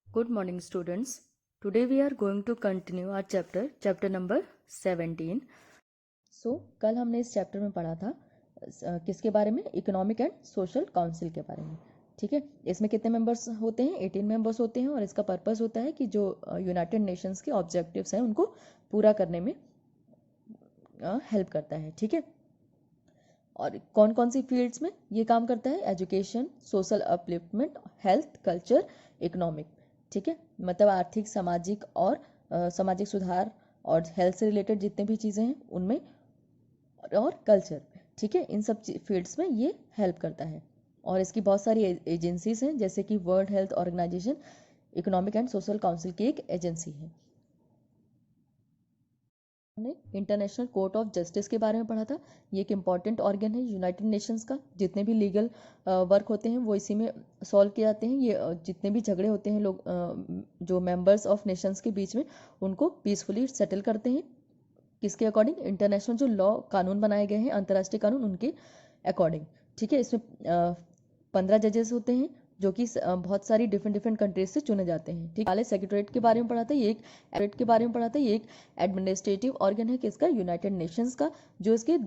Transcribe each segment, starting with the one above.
Good morning, students. Today we are going to continue our chapter number 17. कल हमने इस chapter में पढ़ा था किसके बारे में, इकोनॉमिक एंड सोशल काउंसिल के बारे में। ठीक है, इसमें कितने मेंबर्स होते हैं? 18 मेंबर्स होते हैं और इसका पर्पस होता है कि जो यूनाइटेड नेशंस के ऑब्जेक्टिव्स हैं उनको पूरा करने में हेल्प करता है। ठीक है, और कौन कौन सी फील्ड्स में ये काम करता है? Education, social upliftment, health, culture, economic. ठीक है, मतलब आर्थिक, सामाजिक और सामाजिक सुधार और हेल्थ से रिलेटेड जितने भी चीज़ें हैं उनमें, और कल्चर। ठीक है, इन सब फील्ड्स में ये हेल्प करता है। और इसकी बहुत सारी एजेंसीज हैं, जैसे कि World Health Organization Economic and social Council की एक एजेंसी है। हमने इंटरनेशनल कोर्ट ऑफ जस्टिस के बारे में पढ़ा था। ये एक इम्पॉर्टेंट ऑर्गन है यूनाइटेड नेशंस का। जितने भी लीगल वर्क होते हैं वो इसी में सॉल्व किए जाते हैं। ये जितने भी झगड़े होते हैं लोग जो मेंबर्स ऑफ नेशंस के बीच में, उनको पीसफुली सेटल करते हैं। किसके अकॉर्डिंग? इंटरनेशनल जो लॉ कानून बनाए गए हैं, अंतर्राष्ट्रीय कानून, उनके अकॉर्डिंग। ठीक है, इसमें 15 जजेस होते हैं जो कि बहुत सारी डिफरेंट कंट्रीज से चुने जाते हैं। ठीक है, सेक्रेटरीट के बारे में पढ़ा था। ये एक एडमिनिस्ट्रेट के बारे में पढ़ा था। ये एक एडमिनिस्ट्रेटिव ऑर्गन है किसका? यूनाइटेड नेशंस का, जो इसके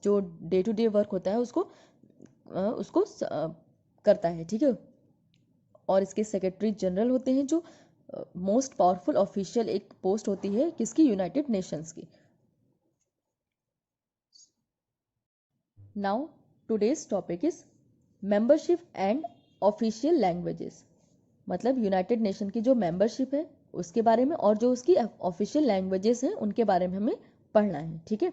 जो डे टू डे वर्क होता है उसको करता है। ठीक है, और इसके सेक्रेटरी जनरल होते हैं, जो मोस्ट पावरफुल ऑफिशियल एक पोस्ट होती है किसकी? यूनाइटेड नेशंस की। Now today's topic is membership and official languages. मतलब यूनाइटेड नेशन की जो मेंबरशिप है उसके बारे में, और जो उसकी ऑफिशियल लैंग्वेजेस हैं उनके बारे में हमें पढ़ना है। ठीक है,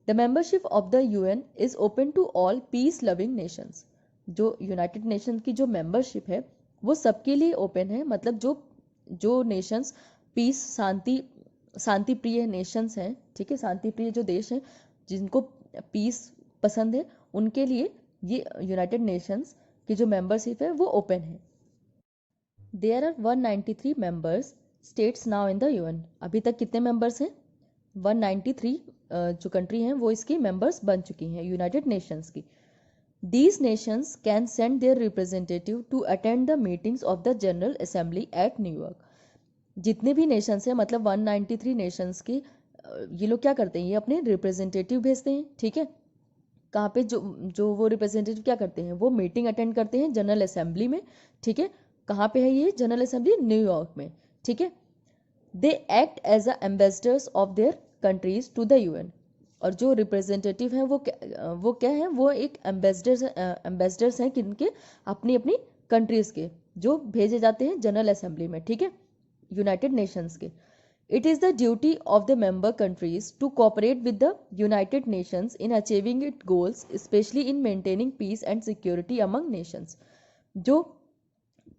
the membership of the UN is open to all peace loving nations. जो यूनाइटेड नेशन की जो मेंबरशिप है वो सबके लिए ओपन है। मतलब जो जो नेशंस पीस, शांति प्रिय नेशंस हैं, ठीक है, शांति प्रिय जो देश हैं जिनको पीस पसंद है, उनके लिए ये यूनाइटेड नेशंस की जो मेंबरशिप है वो ओपन है। There are 193 members states now in the UN. अभी तक कितने मेंबर्स हैं? 193 जो कंट्री हैं वो इसकी मेंबर्स बन चुकी हैं यूनाइटेड नेशंस की। These nations can send their representative to attend the meetings of the General Assembly at New York. जितने भी नेशंस हैं, मतलब 193 नेशंस की, ये लोग क्या करते हैं? ये अपने रिप्रेजेंटेटिव भेजते हैं। ठीक है, कहाँ पे? जो जो वो रिप्रेजेंटेटिव क्या करते हैं? वो मीटिंग अटेंड करते हैं जनरल असेंबली में। ठीक है, कहाँ पे है ये जनरल असेंबली? न्यूयॉर्क में। ठीक है, they act as a ambassadors of their countries to the UN. और जो रिप्रेजेंटेटिव हैं वो क्या हैं? वो एक एम्बेसडर्स हैं किनके? अपनी अपनी कंट्रीज के, जो भेजे जाते हैं जनरल असेंबली में। ठीक है, यूनाइटेड नेशंस के। It is the duty of the member countries to cooperate with the United Nations in achieving its goals, especially in maintaining peace and security among nations. जो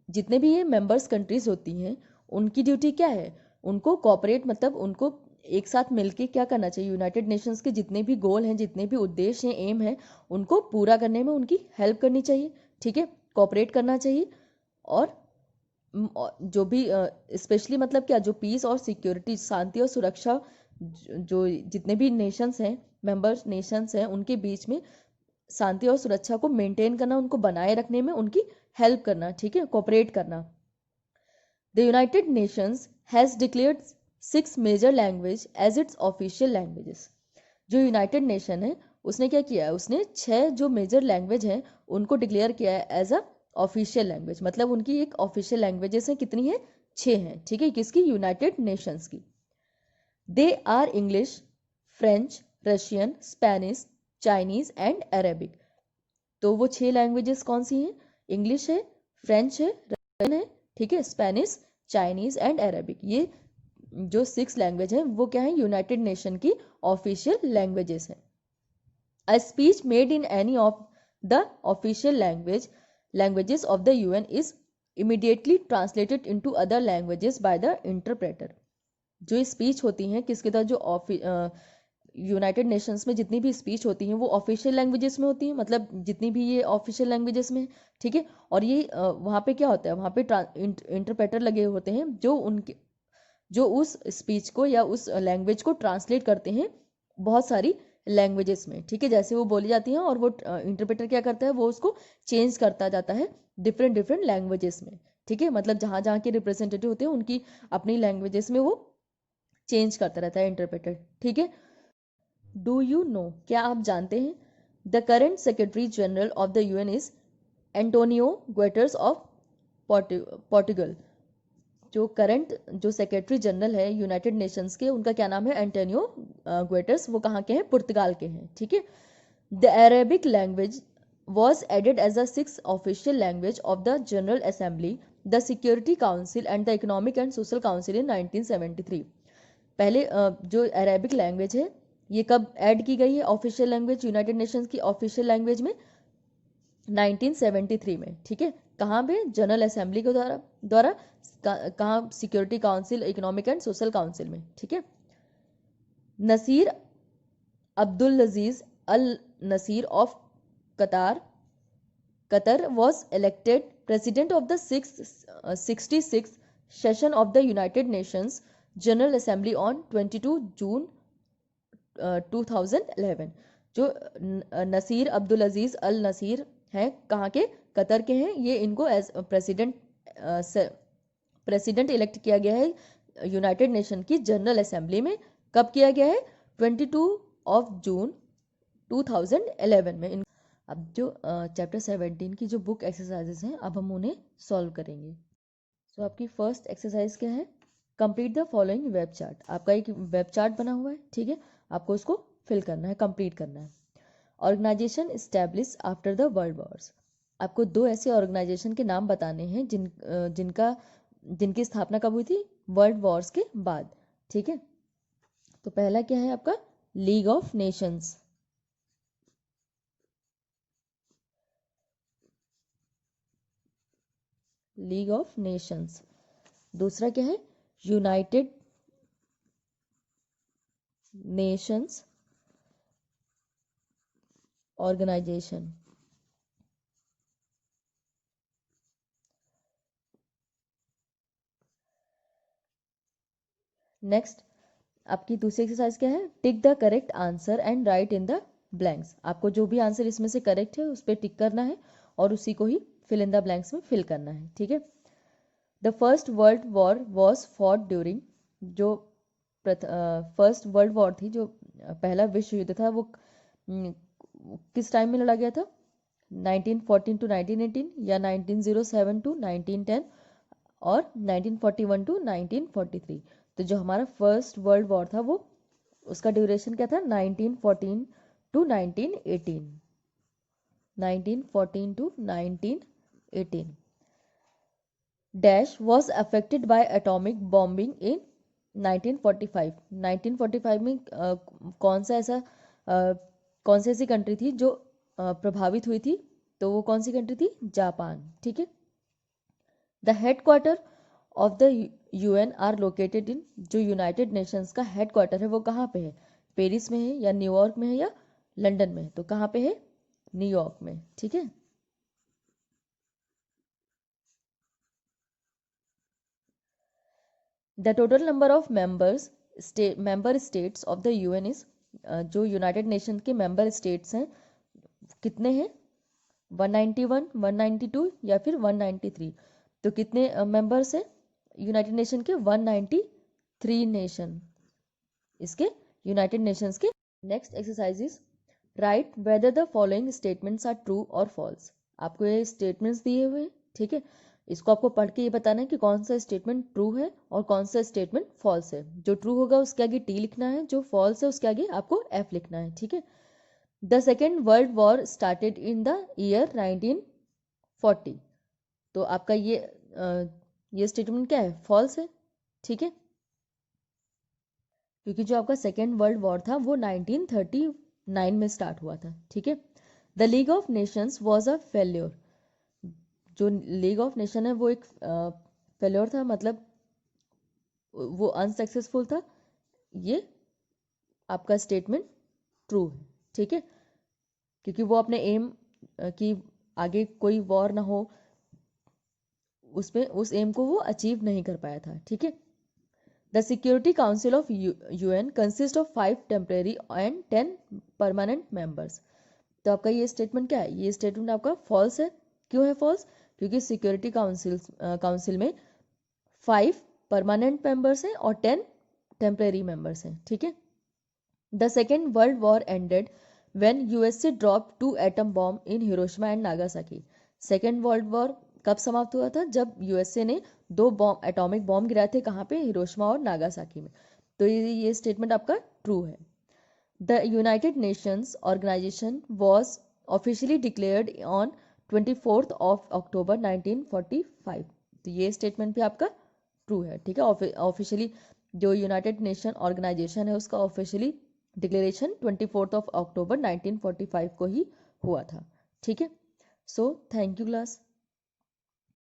जितने भी ये मेंबर्स कंट्रीज होती हैं उनकी ड्यूटी क्या है? उनको कॉपरेट, मतलब उनको एक साथ मिलके क्या करना चाहिए? यूनाइटेड नेशंस के जितने भी गोल हैं, जितने भी उद्देश्य हैं, एम है, उनको पूरा करने में उनकी हेल्प करनी चाहिए। ठीक है, कॉपरेट करना चाहिए। और जो भी स्पेशली मतलब क्या, जो पीस और सिक्योरिटी, शांति और सुरक्षा, जो जितने भी नेशंस हैं, मेंबर्स नेशंस हैं, उनके बीच में शांति और सुरक्षा को मेंटेन करना, उनको बनाए रखने में उनकी हेल्प करना। ठीक है, कोऑपरेट करना। The United Nations has declared 6 major language as its official languages. जो यूनाइटेड नेशन है उसने क्या किया है? उसने 6 जो मेजर लैंग्वेज हैं उनको डिक्लेयर किया है एज अ ऑफिशियल लैंग्वेज। मतलब उनकी एक ऑफिशियल लैंग्वेजेस हैं, कितनी है? 6 हैं। ठीक है, किसकी? यूनाइटेड नेशंस की। They are English, French, Russian, Spanish, Chinese and Arabic. तो वो 6 लैंग्वेजेस कौन सी हैं? इंग्लिश है, फ्रेंच है, रशियन है, ठीक है, स्पेनिश, चाइनीज एंड अरेबिक। ये जो 6 लैंग्वेज हैं वो क्या है? यूनाइटेड नेशन की ऑफिशियल लैंग्वेजेस हैं। A speech made in any of the official languages of the UN is immediately translated into other languages by the interpreter. जो स्पीच होती हैं किसके तरह? जो यूनाइटेड नेशंस में जितनी भी स्पीच होती हैं वो ऑफिशियल लैंग्वेजेस में होती हैं, मतलब जितनी भी ये ऑफिशियल लैंग्वेजेस में। ठीक है, और ये वहाँ पे क्या होता है? वहाँ पे इंटरप्रेटर लगे होते हैं जो उस स्पीच को या उस लैंग्वेज को ट्रांसलेट करते हैं बहुत सारी लैंग्वेजेस में। ठीक है, जैसे वो बोली जाती हैं, और वो इंटरप्रेटर क्या करता है? वो उसको चेंज करता जाता है डिफरेंट लैंग्वेजेस में। ठीक है, मतलब जहाँ जहाँ के रिप्रेजेंटेटिव होते हैं उनकी अपनी लैंग्वेजेस में वो चेंज करता रहता है इंटरप्रेटर, ठीक है। डू यू नो, क्या आप जानते हैं, the current secretary general of the UN is Antonio Guterres of Portugal. जो करंट जो सेक्रेटरी जनरल है यूनाइटेड नेशंस के, उनका क्या नाम है, एंटोनियो गुटेरेस। वो कहाँ के हैं, पुर्तगाल के हैं, ठीक है। The Arabic language was added as a sixth official language of the General Assembly, the Security Council and the Economic and Social Council in 1973। पहले जो अरेबिक लैंग्वेज है ये कब ऐड की गई है ऑफिशियल लैंग्वेज, यूनाइटेड नेशंस की official language में, 1973 में, ठीक है। कहाँ पे, जनरल असेंबली के द्वारा कहाँ, security council, economic and social council में, ठीक है। Nasir Abdul Aziz Al Nasir of Qatar was elected president of the 66th session of the United Nations General Assembly on 22 June 2011। जो Naseer Abdul Aziz Al Naseer हैं, कहाँ के, Qatar के हैं, ये इनको एज प्रेसिडेंट इलेक्ट किया गया है यूनाइटेड नेशन की जनरल असेंबली में। कब किया गया है, 22 जून 2011 में। अब जो चैप्टर 17 की जो बुक एक्सरसाइजेस हैं, अब हम उन्हें सॉल्व करेंगे। सो आपकी फर्स्ट एक्सरसाइज क्या है, complete the following web chart. आपका एक वेब चार्ट बना हुआ है, ठीक है, आपको उसको फिल करना है, कंप्लीट करना है। Organization establish after the world wars. आपको दो ऐसे ऑर्गेनाइजेशन के नाम बताने हैं जिनकी स्थापना कब हुई थी, वर्ल्ड वॉर्स के बाद, ठीक है। तो पहला क्या है आपका, league of Nations, league of Nations. दूसरा क्या है, यूनाइटेड नेशंस ऑर्गेनाइजेशन। नेक्स्ट आपकी दूसरी एक्सरसाइज क्या है, tick the correct answer and right in the blanks. आपको जो भी आंसर इसमें से करेक्ट है उस पर टिक करना है और उसी को ही फिल इन द ब्लैंक्स में फिल करना है, ठीक है। The first world war was fought during. जो फर्स्ट वर्ल्ड वॉर थी, जो पहला विश्व युद्ध था, वो किस टाइम में लड़ा गया था, 1914 टू 1918 या 1907 टू 1910 और 1941 टू 1943। तो जो हमारा फर्स्ट वर्ल्ड वॉर था वो उसका ड्यूरेशन क्या था, 1914 to 1918, 1914 to 1918। Dash was affected by atomic bombing in 1945। 1945 में कौन सी ऐसी कंट्री थी जो प्रभावित हुई थी, तो वो कौन सी कंट्री थी, जापान, ठीक है। The headquarter of the UN are located in. जो यूनाइटेड नेशंस का हेडक्वार्टर है वो कहाँ पे है, पेरिस में है या न्यूयॉर्क में है या लंदन में, तो कहाँ पे है, न्यूयॉर्क में, ठीक है। The total number of member states of the UN is. जो यूनाइटेड नेशन के मेंबर स्टेट्स हैं कितने हैं, 191, 192 या फिर 193। तो कितने मेंबर्स हैं यूनाइटेड नेशन के, 193 नेशन इसके यूनाइटेड नेशंस के। Next exercise is right whether the following statements are true और फॉल्स। आपको ये स्टेटमेंट्स दिए हुए हैं, ठीक है, इसको आपको पढ़ के ये बताना है कि कौन सा स्टेटमेंट ट्रू है और कौन सा स्टेटमेंट फॉल्स है। जो ट्रू होगा उसके आगे टी लिखना है, जो फॉल्स है उसके आगे आपको एफ लिखना है, ठीक है। The second world war started in the year 1940। तो आपका ये स्टेटमेंट क्या है, फॉल्स है, ठीक है, क्योंकि जो आपका सेकेंड वर्ल्ड वॉर था वो 1939 में स्टार्ट हुआ था, ठीक है। The league of Nations was a failure. जो लीग ऑफ नेशन है वो एक फेल्योर था, मतलब वो अनसक्सेसफुल था। ये आपका स्टेटमेंट ट्रू है, ठीक है, क्योंकि वो अपने एम की आगे कोई वॉर ना हो उसमें उस एम को वो अचीव नहीं कर पाया था, ठीक है। The security council of UN consist of 5 temporary and 10 permanent members. तो आपका ये स्टेटमेंट क्या है, ये स्टेटमेंट आपका फॉल्स है। क्यों है फॉल्स, क्योंकि सिक्योरिटी काउंसिल में 5 परमानेंट मेंबर्स हैं और 10 टेम्परेरी मेंबर्स हैं, ठीक है। The second world war ended when USA drop 2 atom bomb in Hiroshima and Nagasaki. Second world war कब समाप्त हुआ था? जब यूएसए ने 2 एटॉमिक बॉम्ब गिराए थे, कहाँ पे? हिरोशिमा और नागासाकी में। तो ये स्टेटमेंट आपका ट्रू है। The United Nations Organization was officially declared on 24 October 1945। तो ये स्टेटमेंट भी आपका ट्रू है, ठीक है। ऑफिशियली जो यूनाइटेड नेशन ऑर्गेनाइजेशन है उसका ऑफिशियली डिक्लेरेशन 24 अक्टूबर 1945 को ही हुआ था, ठीक है। So thank you class.